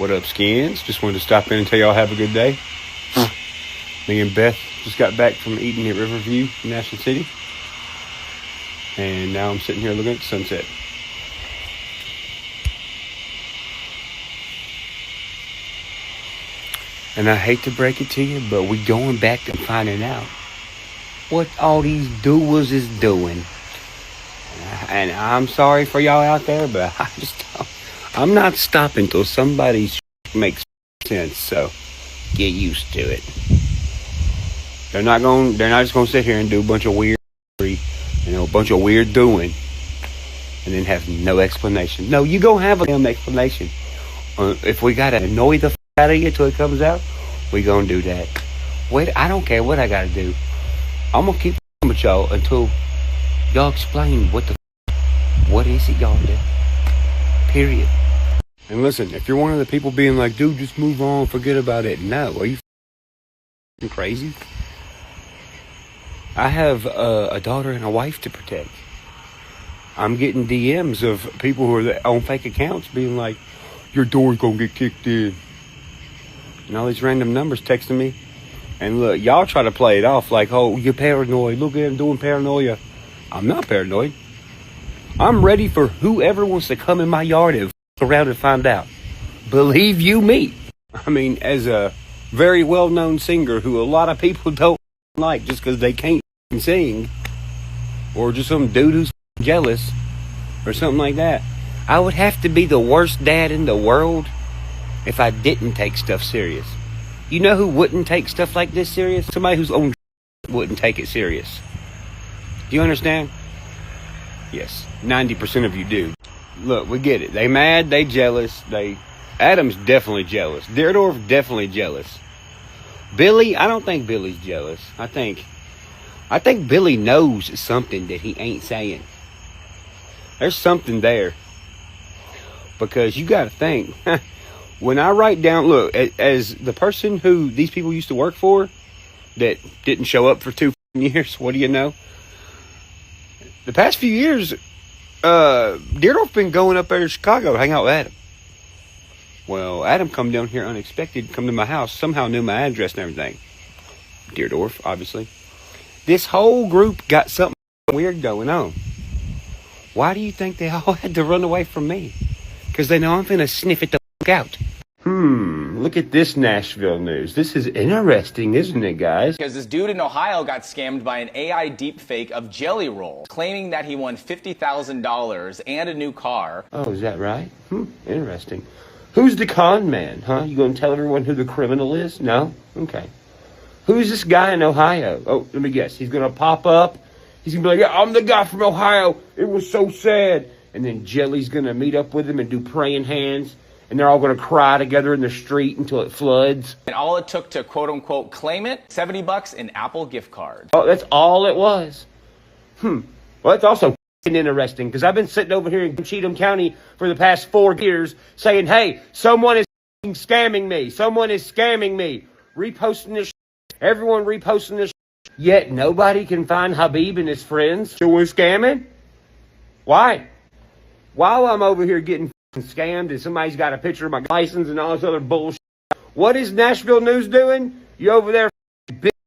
What up, skins? Just wanted to stop in and tell y'all have a good day. Me and Beth just got back from eating at Riverview in National City. And now I'm sitting here looking at the sunset. And I hate to break it to you, but we going back and finding out what all these doers is doing. And I'm sorry for y'all out there, but I'm not stopping till somebody's makes sense. So get used to it. They're not just gonna sit here and do a bunch of weird, a bunch of weird doing, and then have no explanation. No, you gonna have a damn explanation. If we gotta annoy the out of you till it comes out, we gonna do that. Wait, I don't care what I gotta do. I'm gonna keep with y'all until y'all explain what is it y'all do. Period. And listen, if you're one of the people being like, dude, just move on, forget about it. No, are you crazy? I have a daughter and a wife to protect. I'm getting DMs of people who are on fake accounts being like, your door's gonna get kicked in. And all these random numbers texting me. And look, y'all try to play it off like, oh, you're paranoid. Look at him doing paranoia. I'm not paranoid. I'm ready for whoever wants to come in my yard and around and find out. Believe you me. I mean, as a very well-known singer who a lot of people don't like just because they can't sing, or just some dude who's jealous or something like that, I would have to be the worst dad in the world if I didn't take stuff serious. You know who wouldn't take stuff like this serious? Somebody who's on wouldn't take it serious. Do you understand? Yes, 90% of you do. Look, we get it. They mad, they jealous. Adam's definitely jealous. Deerdorf definitely jealous. Billy, I don't think Billy's jealous. I think Billy knows something that he ain't saying. There's something there. Because you got to think, when I write down, look, as the person who these people used to work for that didn't show up for 2 years, what do you know? The past few years, Deerdorf's been going up there to Chicago to hang out with Adam. Well, Adam come down here unexpected, come to my house, somehow knew my address and everything. Deerdorf, obviously. This whole group got something weird going on. Why do you think they all had to run away from me? Because they know I'm finna sniff it the fuck out. Look at this Nashville news. This is interesting, isn't it, guys? Because this dude in Ohio got scammed by an AI deepfake of Jelly Roll, claiming that he won $50,000 and a new car. Oh, is that right? Interesting. Who's the con man, huh? You gonna tell everyone who the criminal is? No? Okay. Who's this guy in Ohio? Oh, let me guess. He's gonna pop up. He's gonna be like, yeah, I'm the guy from Ohio. It was so sad. And then Jelly's gonna meet up with him and do praying hands. And they're all going to cry together in the street until it floods. And all it took to quote-unquote claim it, $70 in Apple gift cards. Oh, that's all it was. Well, that's also interesting, because I've been sitting over here in Cheatham County for the past 4 years saying, hey, someone is scamming me. Someone is scamming me. Reposting this everyone reposting this yet nobody can find Habib and his friends who were scamming. Why? While I'm over here getting scammed and somebody's got a picture of my license and all this other bullshit. What is Nashville News doing? You over there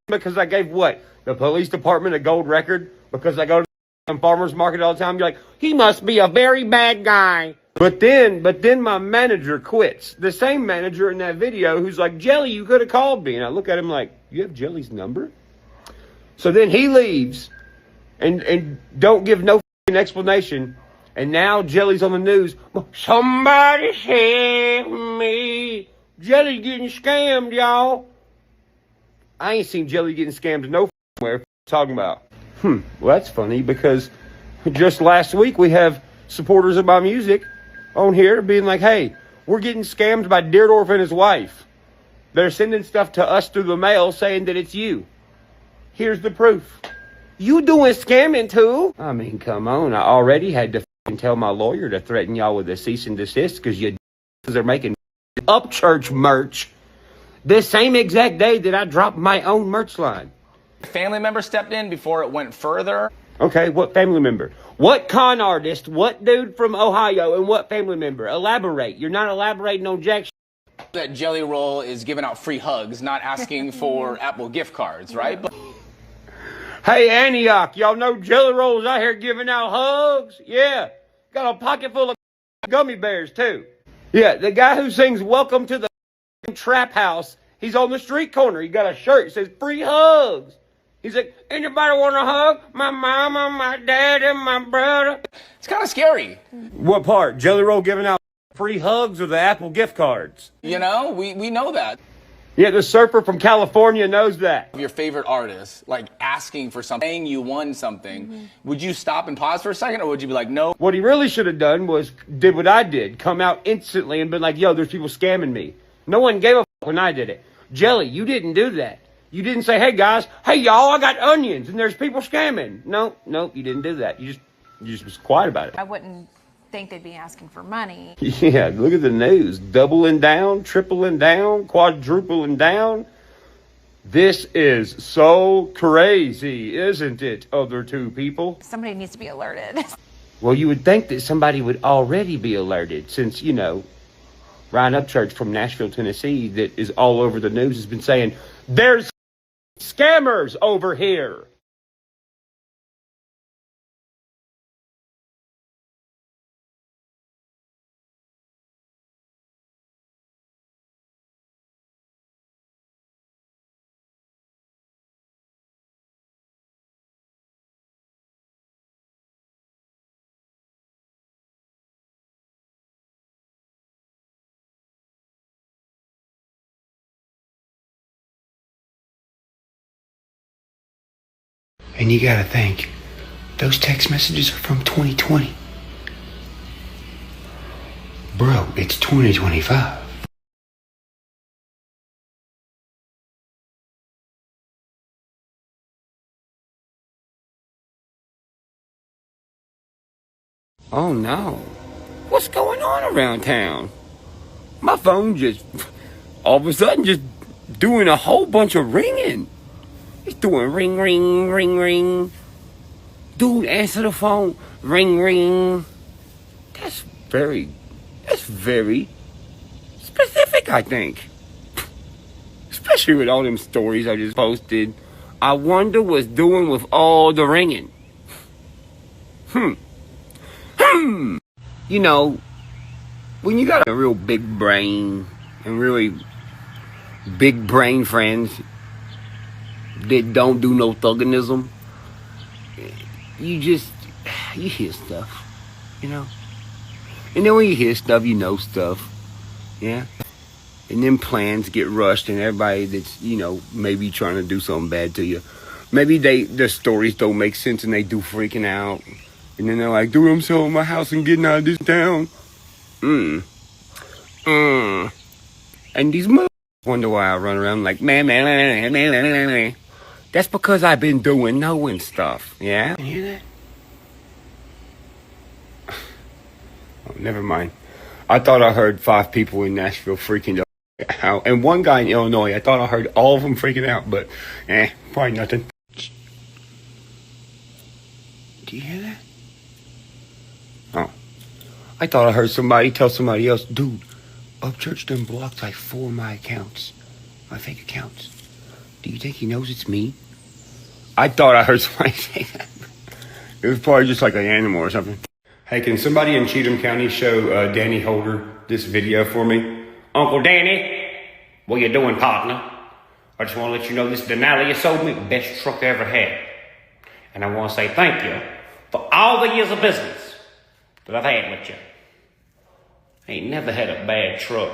because I gave what? The police department a gold record? Because I go to the farmer's market all the time? You're like, he must be a very bad guy. But then my manager quits. The same manager in that video who's like, Jelly, you could have called me. And I look at him like, you have Jelly's number? So then he leaves and don't give no explanation. And now Jelly's on the news. Somebody save me. Jelly getting scammed, y'all. I ain't seen Jelly getting scammed nowhere. Talking about. Well, that's funny because just last week we have supporters of my music on here being like, hey, we're getting scammed by Deerdorf and his wife. They're sending stuff to us through the mail saying that it's you. Here's the proof. You doing scamming too? I mean, come on. I already had to tell my lawyer to threaten y'all with a cease and desist because you are making Upchurch merch the same exact day that I dropped my own merch line. Family member stepped in before it went further. Okay, what family member? What con artist? What dude from Ohio? And what family member? Elaborate. You're not elaborating on jack shit. That Jelly Roll is giving out free hugs, not asking for Apple gift cards, right? But Hey, Antioch, y'all know Jelly Roll's out here giving out hugs? Yeah. Got a pocket full of gummy bears, too. Yeah, the guy who sings Welcome to the Trap House, he's on the street corner. He got a shirt that says free hugs. He's like, anybody want a hug? My mama, my dad, and my brother. it's kind of scary. What part? Jelly Roll giving out free hugs or the Apple gift cards? You know, we know that. Yeah, the surfer from California knows that. Your favorite artist, like asking for something, saying you won something, would you stop and pause for a second, or would you be like, no? What he really should have done was did what I did. Come out instantly and been like, yo, there's people scamming me. No one gave a f when I did it. Jelly, you didn't do that. You didn't say, hey, guys, hey, y'all, I got onions and there's people scamming. No, you didn't do that. You just was quiet about it. I wouldn't think they'd be asking for money. Yeah, look at the news. Doubling down, tripling down, quadrupling down. This is so crazy, isn't it, other two people? Somebody needs to be alerted. Well, you would think that somebody would already be alerted since, you know, Ryan Upchurch from Nashville, Tennessee, that is all over the news, has been saying, there's scammers over here. And you gotta think, those text messages are from 2020. Bro, it's 2025. Oh no. What's going on around town? My phone just, all of a sudden, just doing a whole bunch of ringing. It's doing ring, ring, ring, ring. Dude, answer the phone. Ring, ring. That's very specific, I think. Especially with all them stories I just posted. I wonder what's doing with all the ringing. You know, when you got a real big brain and really big brain friends that don't do no thugganism, you hear stuff, you know? And then when you hear stuff, you know stuff, yeah? And then plans get rushed and everybody that's, you know, maybe trying to do something bad to you, maybe their stories don't make sense and they do freaking out. And then they're like, dude, I'm selling my house and getting out of this town. And these motherfuckers wonder why I run around like, man. That's because I've been knowing stuff, yeah? You hear that? Oh, never mind. I thought I heard 5 people in Nashville freaking out. And one guy in Illinois, I thought I heard all of them freaking out, but, probably nothing. Do you hear that? Oh. I thought I heard somebody tell somebody else, dude, Upchurch done blocked like 4 of my accounts. My fake accounts. Do you think he knows it's me? I thought I heard somebody say that. It was probably just like an animal or something. Hey, can somebody in Cheatham County show Danny Holder this video for me? Uncle Danny, what you doing, partner? I just want to let you know this Denali you sold me, best truck I ever had. And I want to say thank you for all the years of business that I've had with you. I ain't never had a bad truck.